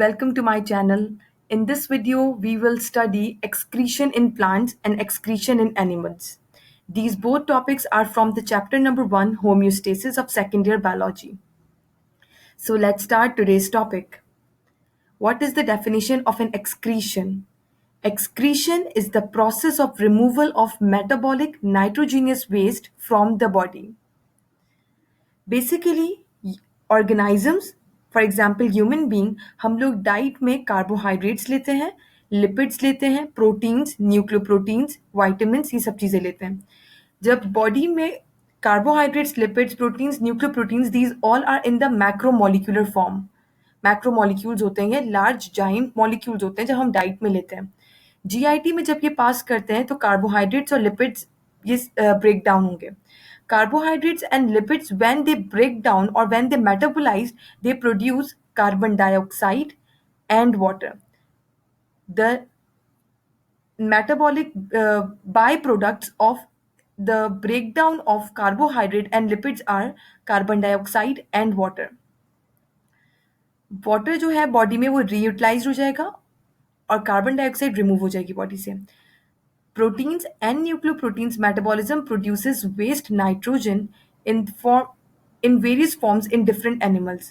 Welcome to my channel. In this video, we will study excretion in plants and excretion in animals. These both topics are from the chapter number 1, Homeostasis of second year biology. So let's start today's topic. What is the definition of an excretion? Excretion is the process of removal of metabolic nitrogenous waste from the body. Basically organisms for example human being हम लोग diet में carbohydrates लेते हैं, lipids लेते हैं, proteins, nucleoproteins, vitamins, ये सब चीज़ें लेते हैं. जब बॉडी में carbohydrates, lipids, proteins, nucleoproteins, these all are in the macromolecular form. Macromolecules होते हैं, लार्ज जाइंट मॉलिक्यूल्स होते हैं जब हम डाइट में लेते हैं. जीआईटी में जब ये पास करते हैं तो कार्बोहाइड्रेट्स और लिपिड्स ये ब्रेक डाउन होंगे. Carbohydrates and lipids, when they break down or when they metabolize, they produce carbon dioxide and water. The metabolic byproducts of the breakdown of carbohydrate and lipids are carbon dioxide and water. Water जो है body में वो रीयूटिलाइज हो जाएगा और carbon dioxide remove हो जाएगी body से. Proteins and nucleoproteins metabolism produces waste nitrogen in various forms in different animals.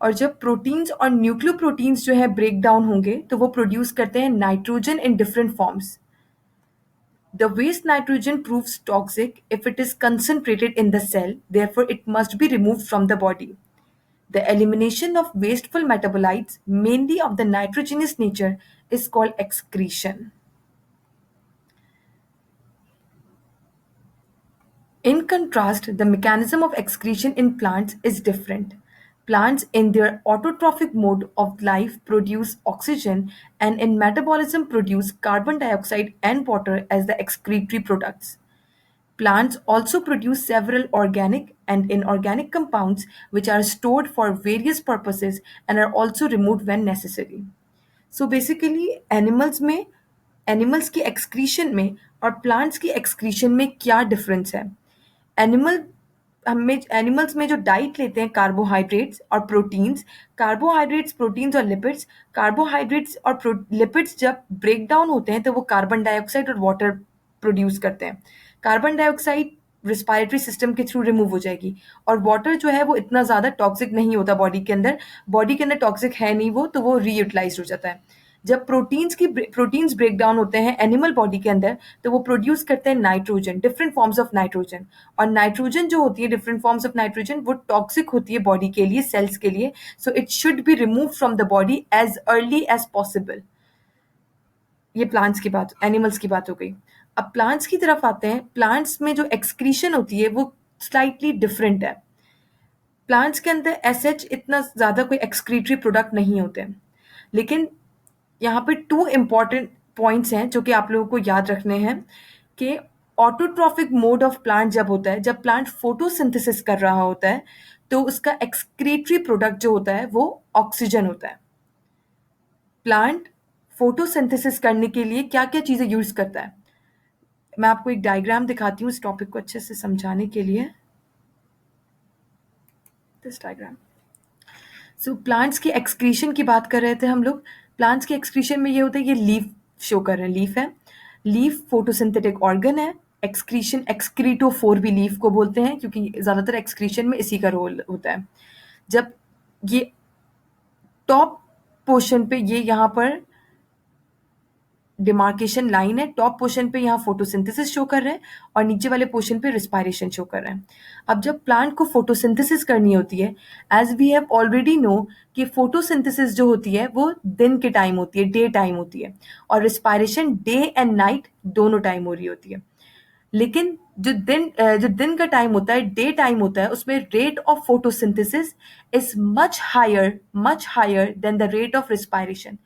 और जब प्रोटीन्स और न्यूक्लियोप्रोटीन्स जो है ब्रेक डाउन होंगे तो वो प्रोड्यूस करते हैं nitrogen in different forms. The waste nitrogen proves toxic if it is concentrated in the cell, therefore it must be removed from the body. The elimination of wasteful metabolites, mainly of the nitrogenous nature, is called excretion. In contrast, the mechanism of excretion in plants is different. Plants in their autotrophic mode of life produce oxygen and in metabolism produce carbon dioxide and water as the excretory products. Plants also produce several organic and inorganic compounds which are stored for various purposes and are also removed when necessary. So basically animals की excretion में और plants की excretion में क्या difference है. Animals में जो diet लेते हैं कार्बोहाइड्रेट्स और प्रोटीन्स, प्रोटीन्स और लिपिड्स, कार्बोहाइड्रेट्स और लिपिड्स जब ब्रेक डाउन होते हैं तो वो कार्बन डाइऑक्साइड और वाटर प्रोड्यूस करते हैं. कार्बन डाइऑक्साइड रिस्पायरेटरी सिस्टम के थ्रू रिमूव हो जाएगी और वाटर जो है वो इतना ज़्यादा टॉक्सिक नहीं होता बॉडी के अंदर टॉक्सिक है नहीं वो, तो वो रीयूटिलाइज हो जाता है. जब प्रोटीन्स ब्रेक डाउन होते हैं एनिमल बॉडी के अंदर तो वो प्रोड्यूस करते हैं nitrogen, different forms of nitrogen. और नाइट्रोजन जो होती है, डिफरेंट फॉर्म्स ऑफ नाइट्रोजन, वो टॉक्सिक होती है बॉडी के लिए, सेल्स के लिए. So it should be remove from the body as early as possible. ये प्लांट्स की बात, एनिमल्स की बात हो गई. अब प्लांट्स की तरफ आते हैं. प्लांट्स में जो एक्सक्रीशन होती है वो स्लाइटली डिफरेंट है. प्लांट्स के अंदर एसएच इतना ज़्यादा कोई एक्सक्रीटरी प्रोडक्ट नहीं होते हैं, लेकिन यहाँ पे 2 इम्पॉर्टेंट पॉइंट्स हैं जो कि आप लोगों को याद रखने हैं कि ऑटोट्रॉफिक मोड ऑफ प्लांट जब होता है, जब प्लांट फोटोसिंथेसिस कर रहा होता है तो उसका एक्सक्रीटरी प्रोडक्ट जो होता है वो ऑक्सीजन होता है. प्लांट फोटोसिंथेसिस करने के लिए क्या क्या चीज़ें यूज करता है, मैं आपको एक डायग्राम दिखाती हूँ इस टॉपिक को अच्छे से समझाने के लिए. This diagram. सो प्लांट्स की एक्सक्रीशन की बात कर रहे थे हम लोग. प्लांट्स के एक्सक्रीशन में ये होता है, ये लीफ शो कर रहे हैं, लीफ है. लीफ फोटोसिंथेटिक ऑर्गन है. एक्सक्रीशन, एक्सक्रीटोफोर भी लीफ को बोलते हैं क्योंकि ज़्यादातर एक्सक्रीशन में इसी का रोल होता है. जब ये टॉप पोर्शन पे, ये यहाँ पर डिमार्केशन लाइन है, टॉप पोर्शन पे यहाँ फोटोसिंथेसिस शो कर रहे हैं और नीचे वाले पोर्शन पे रिस्पायरेशन शो कर रहे हैं. अब जब प्लांट को फोटोसिंथेसिस करनी होती है, as we have already know कि फोटोसिंथेसिस जो होती है वो दिन के टाइम होती है, डे टाइम होती है, और रिस्पायरेशन डे एंड नाइट दोनों टाइम हो रही होती है. लेकिन जो दिन का टाइम होता है, डे टाइम होता है, उसमें rate of photosynthesis is much higher than the rate of respiration.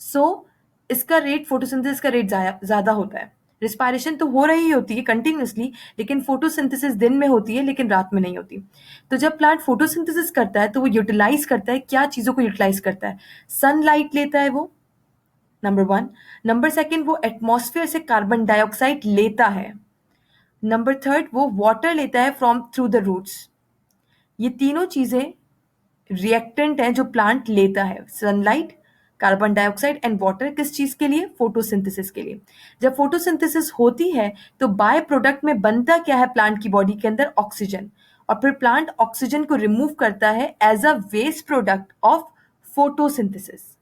So इसका रेट, फोटोसिंथेसिस का रेट ज़्यादा होता है. रिस्पायरेशन तो हो रही होती है कंटिन्यूसली, लेकिन फोटोसिंथेसिस दिन में होती है लेकिन रात में नहीं होती. तो जब प्लांट फोटोसिंथेसिस करता है तो वो यूटिलाइज करता है, क्या चीज़ों को यूटिलाइज करता है? सनलाइट लेता है वो, नंबर 1. नंबर 2, वो एटमॉस्फेयर से कार्बन डाइऑक्साइड लेता है. नंबर 3, वो वाटर लेता है फ्रॉम थ्रू द रूट्स. ये तीनों चीज़ें रिएक्टेंट है जो प्लांट लेता है, sunlight, carbon dioxide and water, किस चीज के लिए? फोटोसिंथेसिस के लिए। जब फोटोसिंथेसिस होती है तो बाय प्रोडक्ट में बनता क्या है प्लांट की बॉडी के अंदर? ऑक्सीजन। और फिर प्लांट ऑक्सीजन को रिमूव करता है as a waste product of photosynthesis.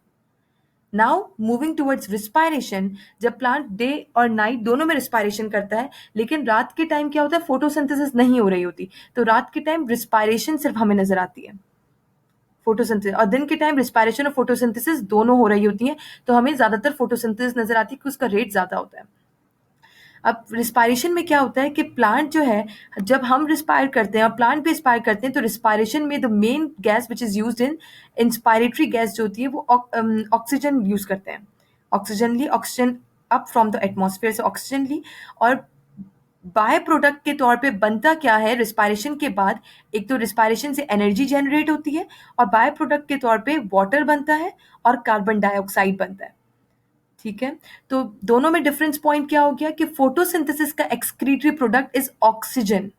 Now moving towards respiration, जब प्लांट डे और नाइट दोनों में रिस्पायरेशन करता है, लेकिन रात के टाइम क्या होता है? फोटोसिंथेसिस नहीं हो रही होती, तो रात के टाइम रिस्पायरेशन सिर्फ हमें नजर आती है, फोटोसिंथेसिस। और दिन के टाइम रिस्पायरेशन और फोटोसिंथेसिस दोनों हो रही होती हैं, तो हमें ज्यादातर फोटोसिंथेसिस नजर आती है कि उसका रेट ज्यादा होता है। अब रिस्पायरेशन में क्या होता है कि प्लांट जो है, जब हम रिस्पायर करते हैं और प्लांट भी रिस्पायर करते हैं, तो रिस्पायरेशन में the main gas which is used in inspiratory gas जो होती है वो ऑक्सीजन यूज करते हैं। Oxygen up from the atmosphere से ऑक्सीजन ली, और बाय प्रोडक्ट के तौर पे बनता क्या है रिस्पायरेशन के बाद? एक तो रिस्पायरेशन से एनर्जी जनरेट होती है, और बाय प्रोडक्ट के तौर पे वाटर बनता है और कार्बन डाइऑक्साइड बनता है। ठीक है, तो दोनों में डिफरेंस पॉइंट क्या हो गया कि फोटोसिंथेसिस का excretory product is oxygen,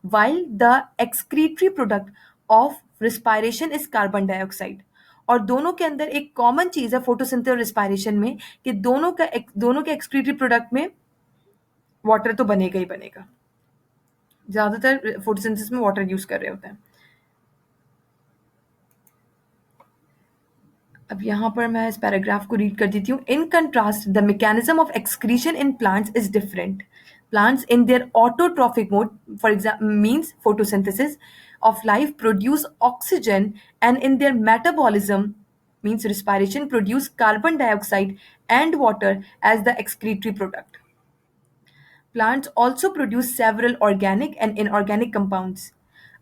while the excretory product of respiration is carbon dioxide. और दोनों के अंदर एक कॉमन चीज है फोटोसिंथेसिस और रिस्पायरेशन में, कि दोनों के एक्सक्रीटरी प्रोडक्ट में वाटर तो बनेगा ही बनेगा। ज्यादातर फोटोसिंथेसिस में वाटर यूज कर रहे होते हैं। अब यहाँ पर मैं इस पैराग्राफ को रीड कर देती हूँ। In contrast the mechanism of excretion in plants is different. Plants in their autotrophic mode, for example, means photosynthesis of life, produce oxygen, and in their metabolism, means respiration, produce carbon dioxide and water as the excretory product. Plants also produce several organic and inorganic compounds.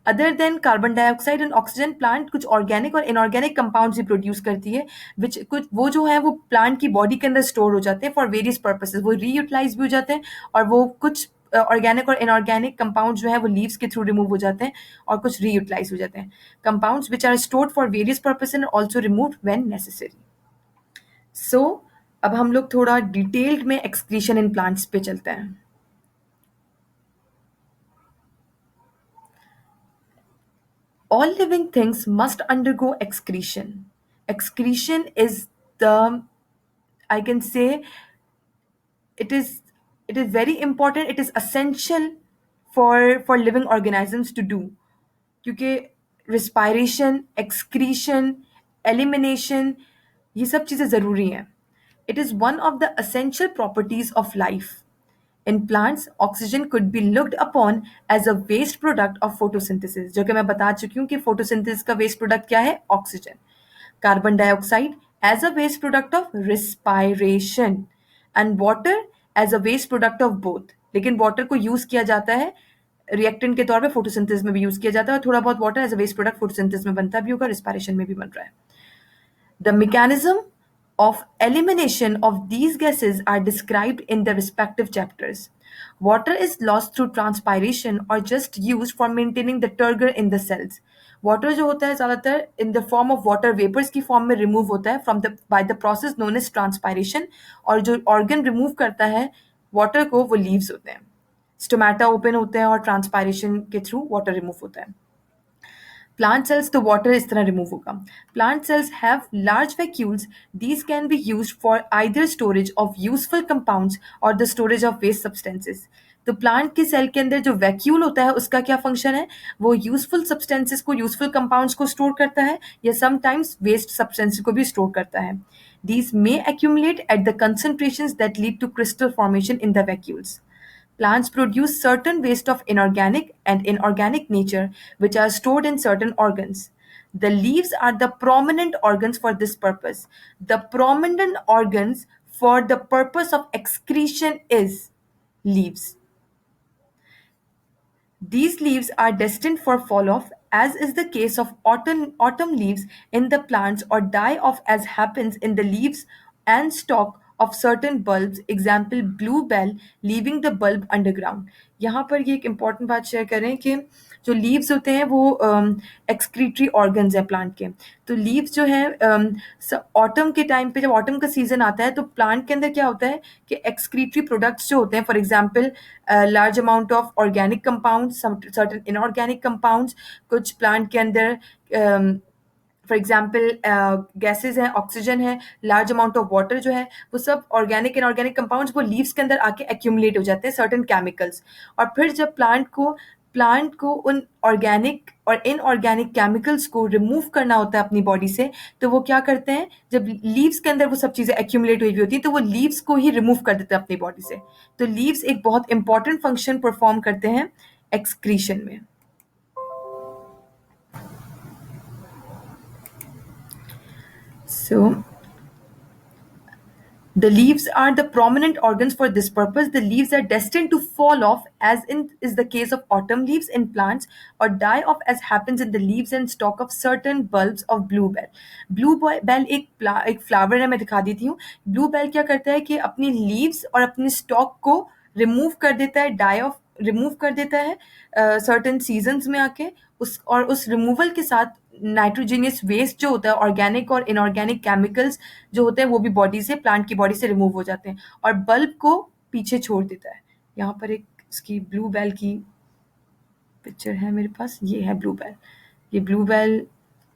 Other than carbon dioxide and oxygen, plant कुछ organic और inorganic compounds भी produce करती है, विच कुछ वो जो है वो प्लांट की बॉडी के अंदर स्टोर हो जाते हैं फॉर वेरियस पर्पसेस, वो रीयूटिलाइज भी हो जाते हैं, और वो कुछ ऑर्गेनिक और इनऑर्गेनिक कंपाउंड्स जो है वो लीव्स के थ्रू रिमूव हो जाते हैं, और कुछ रीयूटिलाइज हो जाते हैं। Compounds which are stored for various purposes and also removed when necessary. So अब हम लोग थोड़ा डिटेल्ड में एक्सक्रीशन इन प्लांट्स पे चलते हैं। All living things must undergo excretion. Excretion is the, I can say, it is it is very important, it is essential for living organisms to do, क्योंकि respiration, excretion, elimination, ये सब चीज़ें ज़रूरी हैं। It is one of the essential properties of life. In plants oxygen could be looked upon as a waste product of photosynthesis, जो कि मैं बता चुकी हूँ कि फोटोसिंथेसिस का वेस्ट प्रोडक्ट क्या है? Oxygen. Carbon dioxide as a waste product of respiration, and water as a waste product of both. लेकिन वाटर को यूज किया जाता है रिएक्टेंट के तौर पे, फोटोसिंथेसिस में भी यूज किया जाता है, और थोड़ा बहुत water as a waste product photosynthesis में बनता भी होगा, रिस्पायरेशन में भी बन रहा है। The mechanism of elimination of these gases are described in the respective chapters. Water is lost through transpiration or just used for maintaining the turgor in the cells. Water जो होता है ज़्यादातर in the form of water vapours की form में remove होता है from the by the process known as transpiration, और जो ऑर्गन रिमूव करता है वाटर को वो लीव्स होते हैं। स्टोमेटा ओपन होते हैं और ट्रांसपायरेशन के थ्रू वाटर रिमूव होता है। Plant cells तो water इस तरह remove होगा। Plant cells have large vacuoles. These can be used for either storage of useful compounds or the storage of waste substances. तो प्लांट के सेल के अंदर जो वैक्यूल होता है उसका क्या फंक्शन है? वो यूजफुल सब्सटेंसेस को, यूजफुल कंपाउंड्स को स्टोर करता है, या समटाइम्स वेस्ट सब्सटेंसेस को भी स्टोर करता है। These may accumulate at the concentrations that lead to crystal formation in the vacuoles. Plants produce certain waste of inorganic and inorganic nature which are stored in certain organs. The leaves are the prominent organs for this purpose. The prominent organs for the purpose of excretion is leaves. These leaves are destined for fall off, as is the case of autumn leaves in the plants, or die off as happens in the leaves and stalk of certain bulbs, example bluebell leaving the bulb underground। यहाँ पर ये एक important बात share करें कि जो leaves होते हैं वो एक्सक्रीटरी ऑर्गन्स हैं प्लांट के। तो लीव्स जो है ऑटम के टाइम पे, जब ऑटम का सीजन आता है तो प्लांट के अंदर क्या होता है कि एक्सक्रीटरी प्रोडक्ट्स जो होते हैं, for example large amount of organic compounds, certain inorganic compounds, कुछ प्लांट के अंदर फॉर एग्जाम्पल गैसेज हैं, ऑक्सीजन है, लार्ज अमाउंट ऑफ वाटर जो है, वो सब ऑर्गेनिक इनऑर्गेनिक कंपाउंड्स वो लीव्स के अंदर आके एक्यूमुलेट हो जाते हैं सर्टन केमिकल्स। और फिर जब प्लांट को उन ऑर्गेनिक और इनऑर्गेनिक केमिकल्स को रिमूव करना होता है अपनी बॉडी से, तो वो क्या करते हैं, जब लीव्स के अंदर वो सब चीज़ें एक्यूमुलेट हुई होती है तो वो लीव्स को ही रिमूव कर देते हैं अपनी बॉडी से। तो लीव्स एक बहुत इंपॉर्टेंट फंक्शन परफॉर्म करते हैं एक्सक्रीशन में। So the leaves are the prominent organs for this purpose. The leaves are destined to fall off, as in is the case of autumn leaves in plants, or die off, as happens in the leaves and stalk of certain bulbs of bluebell. Bluebell एक flower है, मैं दिखा देती हूँ। Bluebell क्या करता है कि अपनी leaves और अपनी stalk को रिमूव कर देता है, डाई ऑफ रिमूव कर देता है सर्टेन सीजन्स में आके, उस रिमूवल के साथ नाइट्रोजीनियस वेस्ट जो होता है, ऑर्गेनिक और इनऑर्गेनिक केमिकल्स जो होते हैं, वो भी बॉडी से, प्लांट की बॉडी से रिमूव हो जाते हैं और बल्ब को पीछे छोड़ देता है। यहाँ पर एक इसकी ब्लू बेल की पिक्चर है मेरे पास, ये है ब्लू बेल। ये ब्लू बेल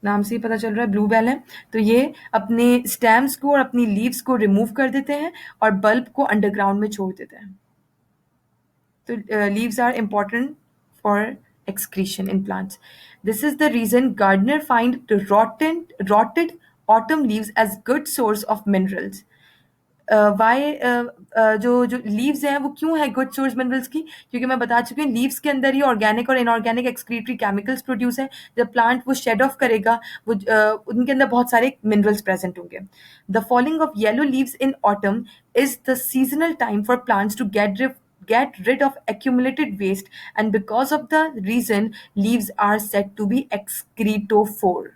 नाम से ही पता चल रहा है ब्लू बेल है। तो ये अपने स्टेम्स को और अपनी लीव्स को रिमूव कर देते हैं और बल्ब को अंडरग्राउंड में छोड़ देते हैं। So leaves are important for excretion in plants. This is the reason gardener find the rotted autumn leaves as good source of minerals. Why जो जो लीव्स हैं वो क्यों है गुड सोर्स मिनरल्स की, क्योंकि मैं बता चुकी हूँ लीव्स के अंदर ही ऑर्गेनिक और इनऑर्गेनिक एक्सक्रीटरी केमिकल्स प्रोड्यूस है। जब प्लांट वो शेड ऑफ करेगा, वो उनके अंदर बहुत सारे मिनरल्स प्रेजेंट होंगे। The falling of yellow leaves in autumn is the seasonal time for plants to get rid of accumulated waste, and because of the reason leaves are said to be excretophore.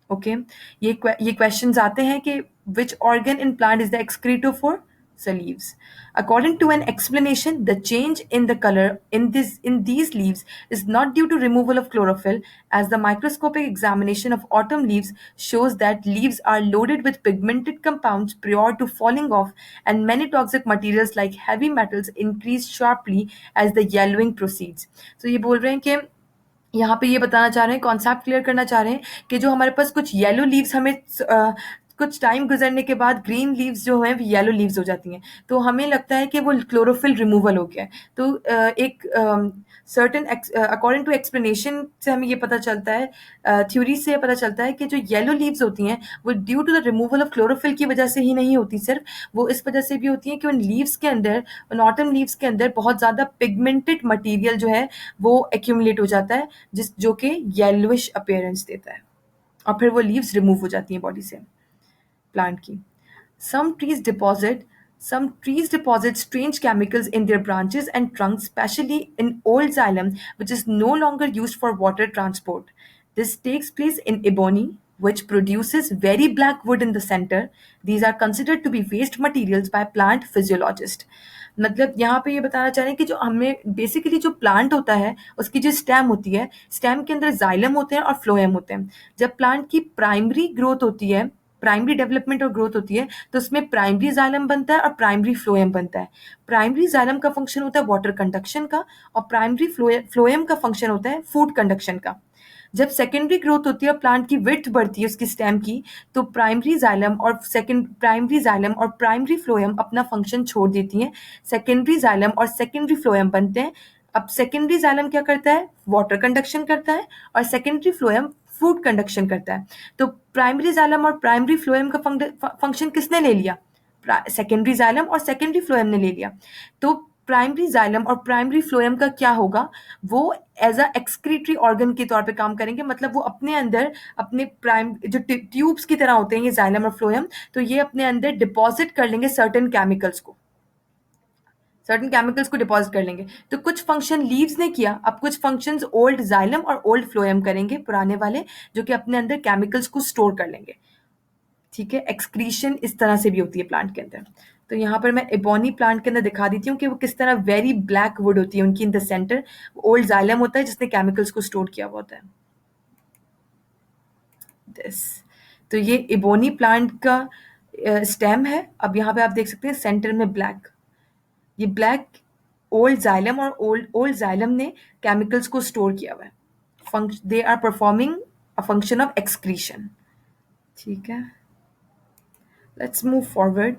Okay ये questions आते हैं कि which organ in plant is the excretophore? So leaves. According to an explanation, the change in the color in these leaves is not due to removal of chlorophyll, as the microscopic examination of autumn leaves shows that leaves are loaded with pigmented compounds prior to falling off, and many toxic materials like heavy metals increase sharply as the yellowing proceeds. So ये बोल रहे हैं कि यहाँ पे ये बताना चाह रहे हैं, कॉन्सेप्ट क्लियर करना चाह रहे हैं कि जो हमारे पास कुछ येलो लीव्स हमें कुछ टाइम गुजरने के बाद ग्रीन लीव्स जो हैं येलो लीव्स हो जाती हैं, तो हमें लगता है कि वो क्लोरोफिल रिमूवल हो गया है। तो एक सर्टेन अकॉर्डिंग टू एक्सप्लेनेशन से हमें ये पता चलता है, थ्योरी से पता चलता है कि जो येलो लीव्स होती हैं वो due to the removal of chlorophyll की वजह से ही नहीं होती, सिर्फ वो इस वजह से भी होती हैं कि उन लीव्स के अंदर, उन ऑटम लीव्स के अंदर बहुत ज़्यादा पिगमेंटेड मटीरियल जो है वो एक्यूमुलेट हो जाता है, जो कि येलोइश अपीयरेंस देता है, और फिर वो लीव्स रिमूव हो जाती हैं बॉडी से प्लांट की। Some trees deposit strange chemicals in their branches and trunks, especially in old xylem, which is no longer used for water transport. This takes place in ebony, which produces very black wood in the center. These are considered to be waste materials by plant physiologists. मतलब यहाँ पे ये बताना चाह रहे हैं कि जो हमें बेसिकली जो प्लांट होता है उसकी जो स्टेम होती है, स्टेम के अंदर जाइलम होते हैं और फ्लोएम होते हैं। जब प्लांट की प्राइमरी ग्रोथ होती है, प्राइमरी डेवलपमेंट और ग्रोथ होती है, तो उसमें प्राइमरी जाइलम बनता है और प्राइमरी फ्लोएम बनता है। प्राइमरी जाइलम का फंक्शन होता है वाटर कंडक्शन का, और प्राइमरी फ्लोएम का फंक्शन होता है फूड कंडक्शन का। जब सेकेंडरी ग्रोथ होती है और प्लांट की विड्थ बढ़ती है उसकी स्टेम की, तो प्राइमरी जाइलम और प्राइमरी फ्लोएम अपना फंक्शन छोड़ देती हैं, सेकेंडरी जाइलम और सेकेंडरी फ्लोएम बनते हैं। अब सेकेंडरी जाइलम क्या करता है, वाटर कंडक्शन करता है, और सेकेंडरी फ्लोएम फूड कंडक्शन करता है। तो प्राइमरी जाइलम और प्राइमरी फ्लोएम का फंक्शन किसने ले लिया, सेकेंडरी जाइलम और सेकेंडरी फ्लोएम ने ले लिया। तो प्राइमरी जाइलम और प्राइमरी फ्लोएम का क्या होगा, वो एज अ एक्सक्रीटरी ऑर्गन के तौर पे काम करेंगे। मतलब वो अपने अंदर अपने जो ट्यूब्स की तरह होते हैं ये जाइलम और फ्लोएम, तो ये अपने अंदर डिपॉजिट कर लेंगे सर्टेन केमिकल्स को डिपॉजिट कर लेंगे। तो कुछ फंक्शन लीव्स ने किया, अब कुछ फंक्शंस ओल्ड जाइलम और ओल्ड फ्लोएम करेंगे, पुराने वाले, जो कि अपने अंदर केमिकल्स को स्टोर कर लेंगे। ठीक है, एक्सक्रीशन इस तरह से भी होती है प्लांट के अंदर। तो यहाँ पर मैं एबोनी प्लांट के अंदर दिखा देती हूँ कि वो किस तरह वेरी ब्लैक वुड होती है उनकी in the centre, old xylem होता है जिसने केमिकल्स को स्टोर किया हुआ होता है। दिस, तो ये एबोनी प्लांट का स्टेम है। अब यहाँ पे आप देख सकते हैं सेंटर में ब्लैक, ये ब्लैक ओल्ड जाइलम और ओल्ड जाइलम ने केमिकल्स को स्टोर किया हुआ है। They are performing a function of excretion. ठीक है, let's move forward.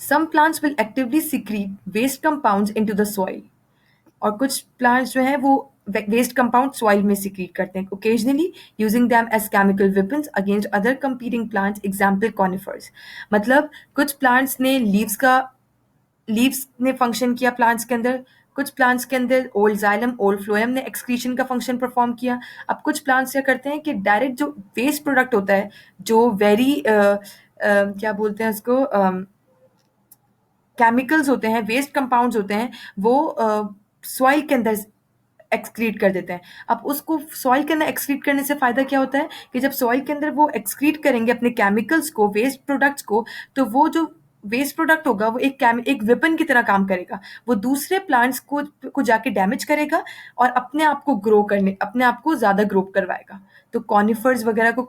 Some plants will actively secrete waste compounds into the soil. और कुछ प्लांट्स जो हैं वो वेस्ट कंपाउंड सॉइल में सिक्रीट करते हैं, occasionally using them as chemical weapons against other competing plants, example conifers. मतलब कुछ प्लांट्स ने लीव्स ने फंक्शन किया प्लांट्स के अंदर, कुछ प्लांट्स के अंदर ओल्ड जाइलम ओल्ड फ्लोएम ने एक्सक्रीशन का फंक्शन परफॉर्म किया. अब कुछ प्लांट्स क्या करते हैं कि डायरेक्ट जो वेस्ट प्रोडक्ट होता है, जो वेरी क्या बोलते हैं उसको, केमिकल्स होते हैं, वेस्ट कंपाउंड्स होते हैं, वो सॉइल के अंदर एक्सक्रीट कर देते हैं. अब उसको सॉइल के अंदर एक्सक्रीट करने से फ़ायदा क्या होता है कि जब सॉइल के अंदर वो एक्सक्रीट करेंगे अपने केमिकल्स को, वेस्ट प्रोडक्ट्स को, तो वो जो वेस्ट प्रोडक्ट होगा वो एक वेपन की तरह काम करेगा. वो दूसरे प्लांट्स को जाके डैमेज करेगा और अपने आप को ज़्यादा ग्रो करवाएगा. तो कॉनिफर्स वगैरह को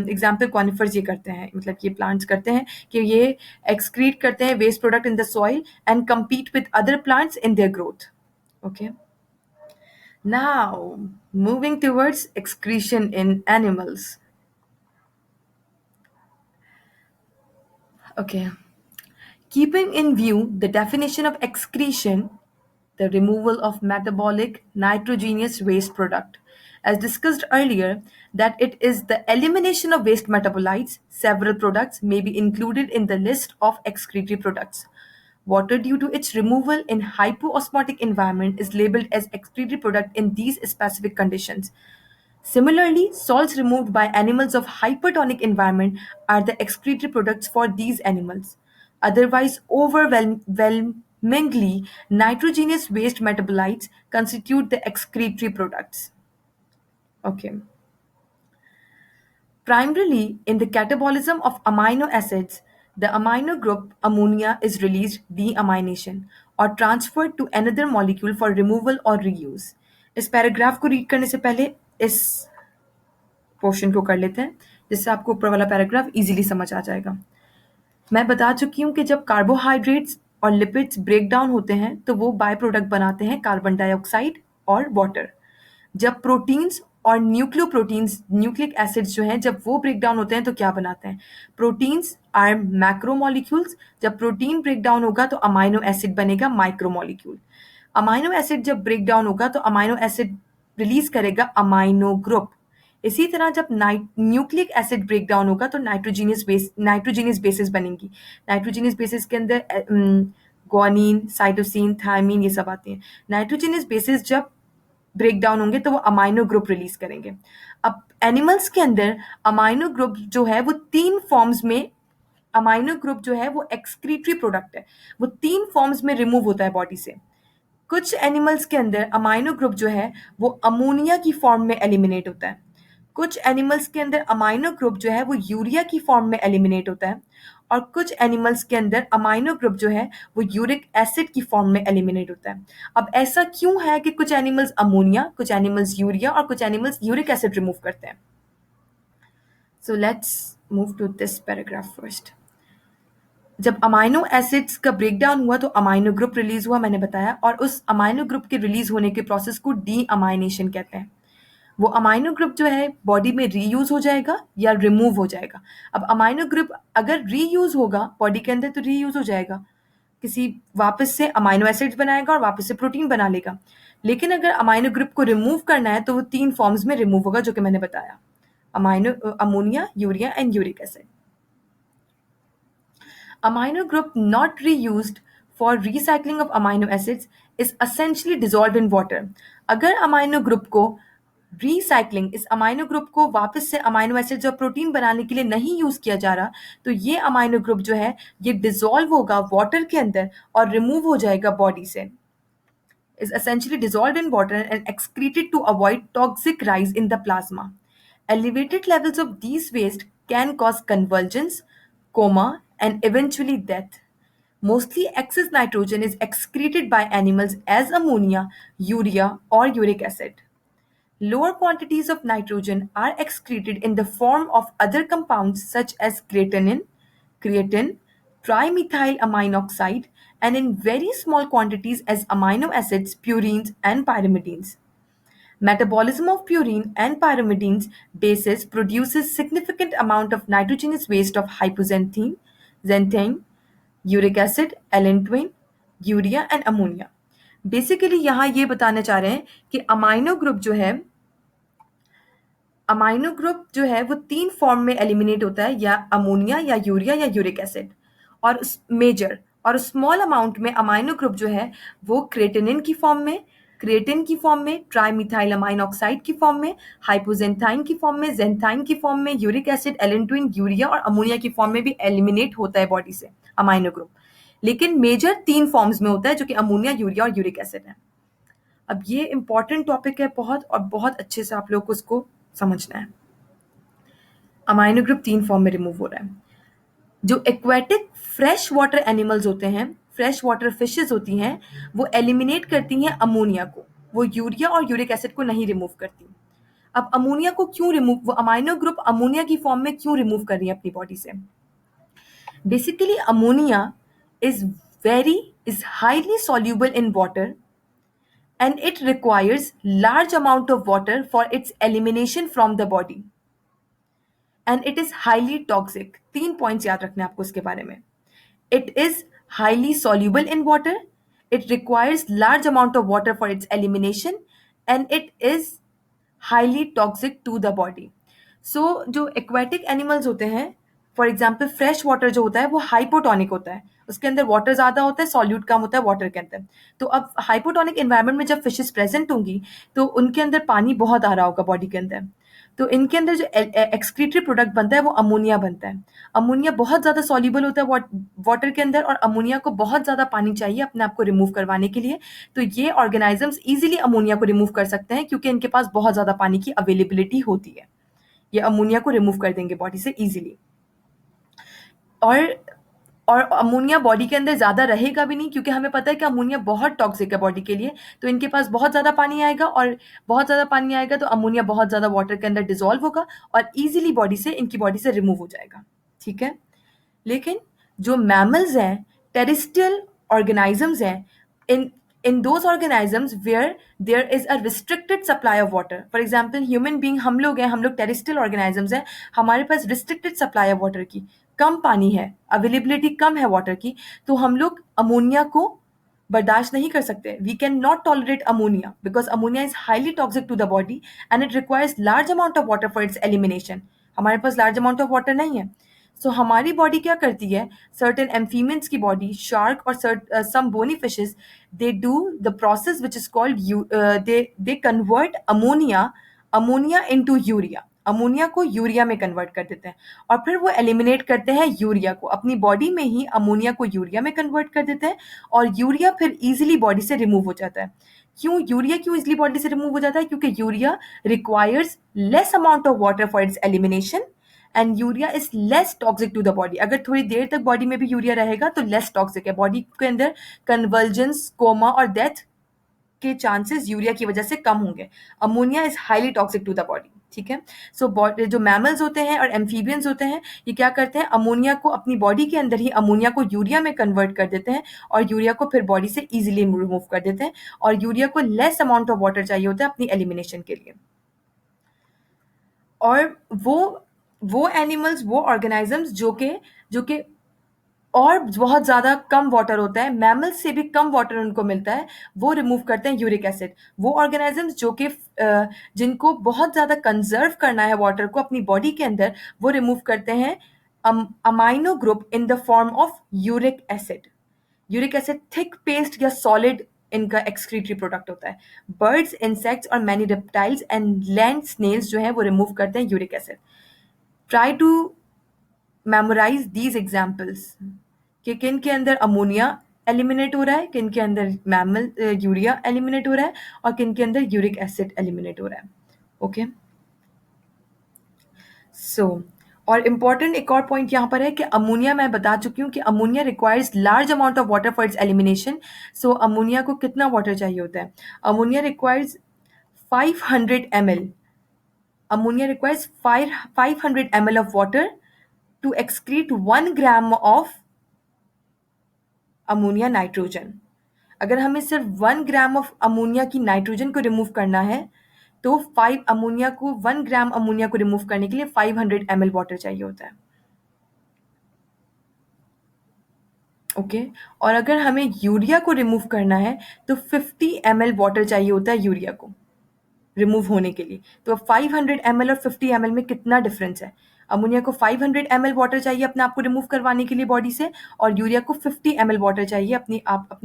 एग्जाम्पल कॉनिफर्स ये करते हैं, मतलब ये प्लांट्स करते हैं कि ये एक्सक्रीट करते हैं waste product in the soil and compete with other plants in their growth. Okay. Now, moving towards excretion in animals. Okay. Keeping in view the definition of excretion, the removal of metabolic nitrogenous waste product. As discussed earlier, that it is the elimination of waste metabolites, several products may be included in the list of excretory products. Water due to its removal in hypoosmotic environment is labeled as excretory product in these specific conditions. Similarly, salts removed by animals of hypertonic environment are the excretory products for these animals. Otherwise, overwhelmingly, nitrogenous waste metabolites constitute the excretory products. Okay. Primarily, in the catabolism of amino acids, the amino group ammonia is released deamination or transferred to another molecule for removal or reuse. इस paragraph को read करने से पहले इस portion को कर लेते हैं, जिससे आपको ऊपर वाला पैराग्राफ इजीली समझ आ जाएगा. मैं बता चुकी हूँ कि जब कार्बोहाइड्रेट्स और लिपिड्स ब्रेक डाउन होते हैं तो वो बाय प्रोडक्ट बनाते हैं कार्बन डाइऑक्साइड और वाटर. जब प्रोटीन्स और न्यूक्लिक एसिड्स जो हैं, जब वो ब्रेक डाउन होते हैं तो क्या बनाते हैं? Proteins are macromolecules. जब प्रोटीन ब्रेक डाउन होगा तो अमाइनो एसिड बनेगा माइक्रोमोलिक्यूल. अमाइनो एसिड जब ब्रेक डाउन होगा तो अमाइनो एसिड रिलीज करेगा अमाइनो ग्रुप. इसी तरह जब न्यूक्लिक एसिड ब्रेक डाउन होगा तो नाइट्रोजीनियस बेसिस बनेंगी. नाइट्रोजीनियस बेसिस के अंदर ग्वानिन, साइटोसिन, थायमीन ये सब आते हैं. नाइट्रोजीनियस बेसिस जब ब्रेक डाउन होंगे तो वो अमाइनो ग्रुप रिलीज करेंगे. अब एनिमल्स के अंदर अमाइनो ग्रुप जो है वो तीन फॉर्म्स में, अमाइनो ग्रुप जो है वो एक्सक्रीटरी प्रोडक्ट है, वो तीन फॉर्म्स में रिमूव होता है बॉडी से. कुछ एनिमल्स के अंदर अमाइनो ग्रुप जो है वो अमोनिया की फॉर्म में एलिमिनेट होता है. कुछ एनिमल्स के अंदर अमाइनो ग्रुप जो है वो यूरिया की फॉर्म में एलिमिनेट होता है. और कुछ एनिमल्स के अंदर अमाइनो ग्रुप जो है वो यूरिक एसिड की फॉर्म में एलिमिनेट होता है. अब ऐसा क्यों है कि कुछ एनिमल्स अमोनिया, कुछ एनिमल्स यूरिया और कुछ एनिमल्स यूरिक एसिड रिमूव करते हैं? So let's move to this paragraph first. जब अमाइनो एसिड्स का ब्रेकडाउन हुआ तो अमाइनो ग्रुप रिलीज हुआ, मैंने बताया, और उस अमाइनो ग्रुप के रिलीज होने के प्रोसेस को डीअमाइनेशन कहते हैं. वो अमाइनो ग्रुप जो है बॉडी में रीयूज हो जाएगा या रिमूव हो जाएगा. अब अमाइनो ग्रुप अगर रीयूज होगा बॉडी के अंदर तो रीयूज हो जाएगा, किसी वापस से अमाइनो एसिड्स बनाएगा और वापस से प्रोटीन बना लेगा. लेकिन अगर अमाइनो ग्रुप को रिमूव करना है तो वो तीन फॉर्म्स में रिमूव होगा, जो कि मैंने बताया, ammonia, urea and uric acid. Amino group not reused for recycling of amino acids is essentially dissolved in water. अगर अमाइनो ग्रुप को रीसाइक्लिंग, इस अमाइनो ग्रुप को वापस से अमाइनो एसिड्स और प्रोटीन बनाने के लिए नहीं यूज किया जा रहा, तो ये अमाइनो ग्रुप जो है ये डिसॉल्व होगा वाटर के अंदर और रिमूव हो जाएगा बॉडी से. Is essentially dissolved in water and excreted to avoid toxic rise in the plasma. Elevated levels of these waste can cause convulsions, coma, and eventually death. Mostly excess nitrogen is excreted by animals as ammonia, urea, or uric acid. Lower quantities of nitrogen are excreted in the form of other compounds such as creatine, trimethylamine oxide, and in very small quantities as amino acids, purines, and pyrimidines. Metabolism of purine and pyrimidine's bases produces significant amount of nitrogenous waste of hypoxanthine, xanthine, uric acid, allantoin, urea and ammonia. Basically यहाँ ये बताना चाह रहे हैं कि amino group जो है वो 3 फॉर्म में एलिमिनेट होता है, या अमोनिया या यूरिया या यूरिक एसिड। और मेजर और स्मॉल अमाउंट में अमाइनो ग्रुप जो है वो क्रेटिनिन की फॉर्म में, ट्राईमिथाइल अमाइन ऑक्साइड की फॉर्म में, हाइपोजेंथाइन की फॉर्म में, जेंथाइन की फॉर्म में, यूरिक एसिड, एलेंटोइन, यूरिया और अमोनिया की फॉर्म में भी एलिमिनेट होता है बॉडी से अमाइनो ग्रुप। लेकिन मेजर 3 फॉर्म्स में होता है, जो कि अमोनिया, यूरिया और यूरिक एसिड है। अब ये इंपॉर्टेंट टॉपिक है बहुत, और बहुत अच्छे से आप लोग को इसको समझना है। अमाइनो ग्रुप 3 फॉर्म में रिमूव हो रहा है। जो एक्वेटिक फ्रेश वाटर एनिमल्स होते हैं, फ्रेश वाटर फिशेस होती हैं, वो एलिमिनेट करती हैं अमोनिया को, वो यूरिया और यूरिक एसिड को नहीं रिमूव करती। अब अमोनिया को क्यों रिमूव, वो अमाइनो ग्रुप अमोनिया की फॉर्म में क्यों रिमूव कर रही है अपनी बॉडी से? Basically ammonia is highly soluble in water and it requires large amount of water for its elimination from the body and it is highly toxic। 3 points याद रखने आपको इसके बारे में। It is highly soluble in water, it requires large amount of water for its elimination and it is highly toxic to the body। So जो aquatic animals होते हैं, for example fresh water जो होता है वो हाइपोटोनिक होता है, उसके अंदर वाटर ज़्यादा होता है, सॉल्यूट कम होता है वाटर के अंदर। तो अब हाइपोटोनिक एनवायरनमेंट में जब फिशेस प्रेजेंट होंगी तो उनके अंदर पानी बहुत आ रहा होगा बॉडी के अंदर, तो इनके अंदर जो एक्सक्रीटरी प्रोडक्ट बनता है वो अमोनिया बनता है। अमोनिया बहुत ज़्यादा सॉल्यूबल होता है वाटर के अंदर, और अमोनिया को बहुत ज़्यादा पानी चाहिए अपने आप को रिमूव करवाने के लिए। तो ये ऑर्गेनाइजम्स इजीली अमोनिया को रिमूव कर सकते हैं क्योंकि इनके पास बहुत ज़्यादा पानी की अवेलेबिलिटी होती है। ये अमोनिया को रिमूव कर देंगे बॉडी से इजीली। और अमोनिया बॉडी के अंदर ज़्यादा रहेगा भी नहीं क्योंकि हमें पता है कि अमोनिया बहुत टॉक्सिक है बॉडी के लिए। तो इनके पास बहुत ज़्यादा पानी आएगा, और बहुत ज़्यादा पानी आएगा तो अमोनिया बहुत ज़्यादा वाटर के अंदर डिसॉल्व होगा और ईजिली इनकी बॉडी से रिमूव हो जाएगा। ठीक है। लेकिन जो मैमल्स हैं, टेरेस्ट्रियल ऑर्गेनाइजम्स हैं, in those organisms where there is a restricted supply of water, for example human being, हम लोग टेरेस्ट्रियल ऑर्गेनाइजम्स हैं, हमारे पास रिस्ट्रिक्टेड सप्लाई ऑफ वाटर की, कम पानी है, अवेलेबिलिटी कम है वाटर की, तो हम लोग अमोनिया को बर्दाश्त नहीं कर सकते। We can not tolerate ammonia because ammonia is highly toxic to the body and it requires large amount of water for its elimination. हमारे पास लार्ज अमाउंट ऑफ वाटर नहीं है। सो हमारी बॉडी क्या करती है, सर्टेन एम्फीमियंस की बॉडी, शार्क और some bony fishes, they do the process which is called they convert ammonia into urea, ammonia को यूरिया में कन्वर्ट कर देते हैं और फिर वो एलिमिनेट करते हैं यूरिया को, अपनी बॉडी में ही अमोनिया को यूरिया में कन्वर्ट कर देते हैं और यूरिया फिर इजीली बॉडी से रिमूव हो जाता है। यूरिया क्यों इजीली बॉडी से रिमूव हो जाता है? क्योंकि urea requires less amount of water for its elimination and urea is less toxic to the body. अगर थोड़ी देर तक बॉडी में भी यूरिया रहेगा तो लेस टॉक्सिक है, बॉडी के अंदर कन्वर्जेंस, कोमा और डेथ के चांसेस यूरिया की वजह से कम होंगे। Ammonia is highly toxic to the body. ठीक है। सो जो मैमल्स होते हैं और एम्फीबियंस होते हैं, ये क्या करते हैं, अमोनिया को अपनी बॉडी के अंदर ही अमोनिया को यूरिया में कन्वर्ट कर देते हैं और यूरिया को फिर बॉडी से इजीली रिमूव कर देते हैं, और यूरिया को लेस अमाउंट ऑफ वाटर चाहिए होता है अपनी एलिमिनेशन के लिए। और वो एनिमल्स, वो ऑर्गेनाइजम्स जो कि और बहुत ज़्यादा कम वाटर होता है, मैमल्स से भी कम वाटर उनको मिलता है, वो रिमूव करते हैं यूरिक एसिड। वो ऑर्गेनाइजम्स जो कि जिनको बहुत ज़्यादा कंजर्व करना है वाटर को अपनी बॉडी के अंदर, वो रिमूव करते हैं amino group in the form of uric acid. Uric acid thick paste या सॉलिड इनका एक्सक्रीटरी प्रोडक्ट होता है। बर्ड्स, इंसेक्ट्स और many reptiles and land snails जो है वो रिमूव करते हैं uric acid. Try to memorise these examples कि किन के अंदर अमोनिया एलिमिनेट हो रहा है, किन के अंदर यूरिया एलिमिनेट हो रहा है और किन के अंदर यूरिक एसिड एलिमिनेट हो रहा है। ओके। सो और इम्पॉर्टेंट एक और पॉइंट यहाँ पर है कि अमोनिया, मैं बता चुकी हूँ कि ammonia requires large amount of water for its elimination. So ammonia को कितना वाटर चाहिए होता है? Ammonia requires 500 ml, ammonia requires 500 ml of water to excrete 1 gram of ammonia nitrogen. अगर हमें सिर्फ 1 ग्राम ऑफ अमोनिया की नाइट्रोजन को रिमूव करना है तो 1 ग्राम अमोनिया को रिमूव करने के लिए 500 ml वाटर चाहिए होता है। ओके, और अगर हमें यूरिया को रिमूव करना है तो 50 ml वाटर चाहिए होता है यूरिया को रिमूव होने के लिए। तो 500 ml और 50 ml में कितना डिफरेंस है? अमोनिया को 500 ml वाटर चाहिए अपने आप को रिमूव करवाने के लिए बॉडी से, और यूरिया को 50 ml वाटर चाहिए अपने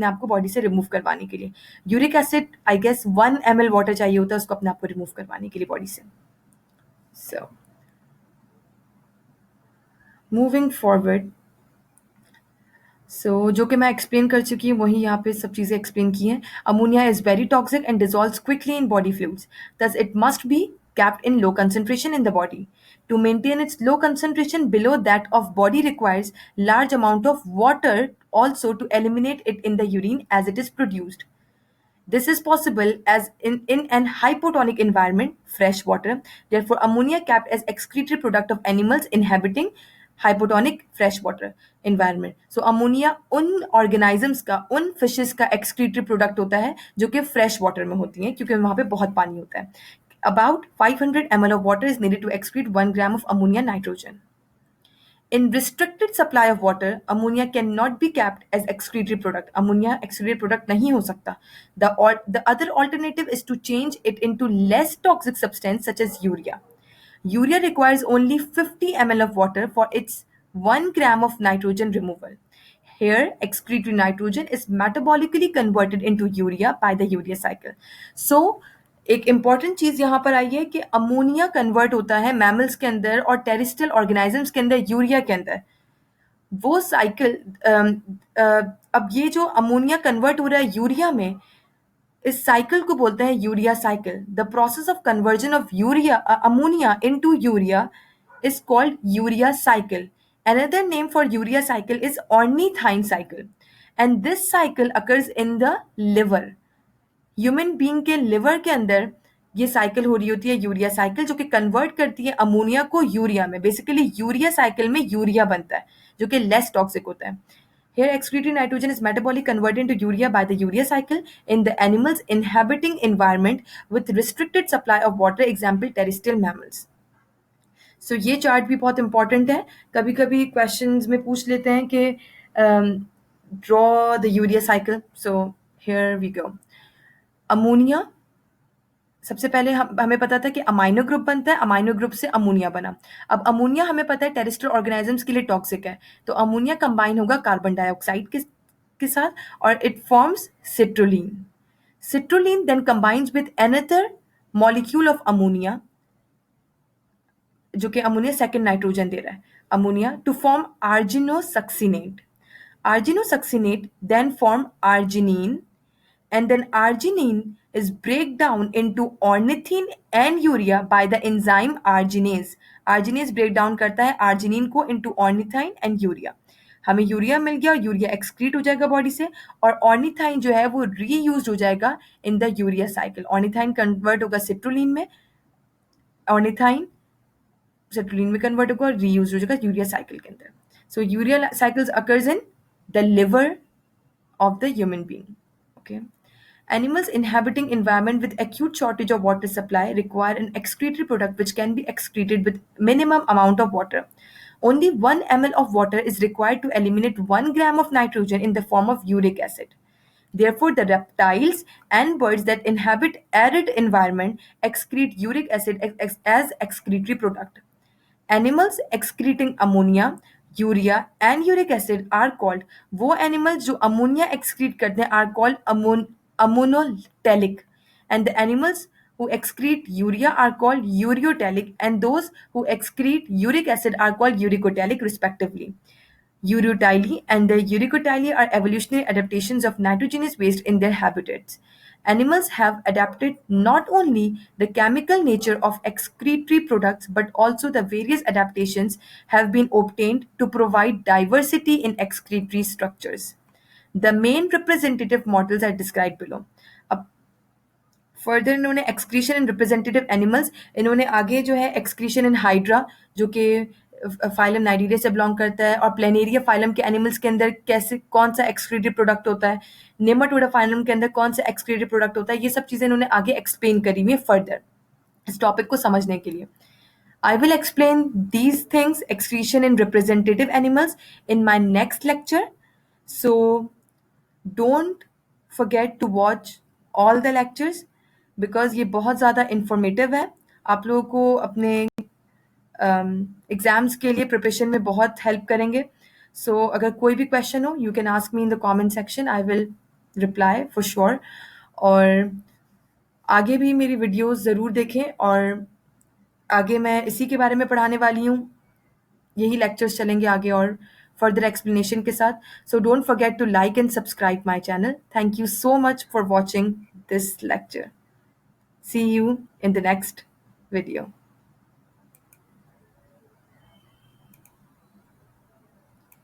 आप को बॉडी से रिमूव करवाने के लिए। Uric acid I guess 1 ml water चाहिए होता है उसको अपने आप को रिमूव करवाने के लिए बॉडी से। सो मूविंग फॉरवर्ड, जो कि मैं एक्सप्लेन कर चुकी हूँ वही यहाँ पे सब चीज़ें एक्सप्लेन की हैं। Ammonia is very toxic and dissolves quickly in body fluids. Thus, it must be kept in low concentration in the body. To maintain its low concentration below that of body requires large amount of water also to eliminate it in the urine as it is produced. This is possible as in an hypotonic environment, fresh water. Therefore, ammonia kept as excretory product of animals inhabiting hypotonic fresh water environment. So, ammonia उन organisms का, उन fishes का excretory product होता है जो कि fresh water में होती हैं क्योंकि वहाँ पे बहुत पानी होता है. About 500 ml of water is needed to excrete 1 gram of ammonia nitrogen. In restricted supply of water, ammonia cannot be kept as excretory product. Ammonia excretory product नहीं हो सकता. The other alternative is to change it into less toxic substance such as urea. Urea requires only 50 ml of water for its 1 gram of nitrogen removal. Here, excretory nitrogen is metabolically converted into urea by the urea cycle. So, एक important चीज यहाँ पर आई है कि ammonia convert होता है mammals के अंदर और टेरेस्ट्रियल ऑर्गेनिजम्स के अंदर यूरिया के अंदर। वो साइकिल अब ये जो अमोनिया कन्वर्ट हो रहा है यूरिया में, इस साइकिल को बोलते हैं urea cycle. The process of conversion of urea ammonia into urea is called urea cycle. Another name for urea cycle is ornithine cycle, and this cycle occurs in the liver. Human being के liver के अंदर ये cycle हो रही होती है urea cycle, जो कि कन्वर्ट करती है अमोनिया को यूरिया में। बेसिकली यूरिया साइकिल में यूरिया बनता है जो कि लेस टॉक्सिक होता है। Here, excretory nitrogen is metabolically converted into urea by the urea cycle in the animals inhabiting environment with restricted supply of water, example terrestrial mammals. So ये chart भी बहुत इंपॉर्टेंट है। कभी कभी क्वेश्चंस में पूछ लेते हैं कि draw the urea cycle. So here we go. Ammonia सबसे पहले हमें पता था कि अमाइनो ग्रुप बनता है, अमाइनो ग्रुप से अमोनिया बना। अब अमोनिया हमें पता है टेरेस्ट्रियल ऑर्गेनिजम्स के लिए टॉक्सिक है, तो अमोनिया कंबाइन होगा कार्बन डाइऑक्साइड के साथ और it forms citrulline. Citrulline then combines with another molecule of ammonia, जो कि अमोनिया सेकंड नाइट्रोजन दे रहा है, ammonia, to form argininosuccinate. Argininosuccinate then form arginine, and then arginine is break down into ornithine and urea by the enzyme arginase. Arginase break down करता है arginine को into ornithine and urea. हमें urea मिल गया और urea excrete हो जाएगा body से, और ऑर्निथाइन जो है वो रीयूज हो जाएगा in the urea cycle. Ornithine convert होगा सिट्रोलिन में, ऑर्निथाइन सिट्रोलिन में कन्वर्ट होगा और रीयूज हो जाएगा यूरिया साइकिल के अंदर। So urea cycles occurs in the liver of the human being. Okay. Animals inhabiting environment with acute shortage of water supply require an excretory product which can be excreted with minimum amount of water. Only 1 ml of water is required to eliminate 1 gram of nitrogen in the form of uric acid. Therefore, the reptiles and birds that inhabit arid environment excrete uric acid as excretory product. Animals excreting ammonia, urea and uric acid are called, वो animals जो ammonia excrete करते हैं are called ammonotelic, and the animals who excrete urea are called ureotelic, and those who excrete uric acid are called uricotelic respectively. Ureotili and the uricotili are evolutionary adaptations of nitrogenous waste in their habitats. Animals have adapted not only the chemical nature of excretory products but also the various adaptations have been obtained to provide diversity in excretory structures. The main representative models are described below. Further इन्होंने excretion in representative animals, इन्होंने आगे जो है excretion in hydra जो कि phylum नाइडीरिया से belong करता है, और प्लेनेरिया फाइलम के एनिमल्स के अंदर कैसे कौन सा एक्सक्रीटिव प्रोडक्ट होता है, नेमाटोडा फाइलम के अंदर कौन सा एक्सक्रीटिव प्रोडक्ट होता है, ये सब चीज़ें इन्होंने आगे एक्सप्लेन करी हुई है फर्दर। इस टॉपिक को समझने के लिए. I will explain these things, excretion in representative animals, in my next lecture. So don't forget to watch all the lectures because ये बहुत ज़्यादा informative है. आप लोगों को अपने एग्जाम्स के लिए प्रिपरेशन में बहुत हेल्प करेंगे. सो अगर कोई भी क्वेश्चन हो you can ask me in the comment section, I will reply for sure. और आगे भी मेरी वीडियोस ज़रूर देखें और आगे मैं इसी के बारे में पढ़ाने वाली हूँ. यही लेक्चर्स चलेंगे आगे और फर्दर एक्सप्लेनेशन के साथ. So don't forget to like and subscribe my channel. Thank you so much for watching this lecture. See you in the next video.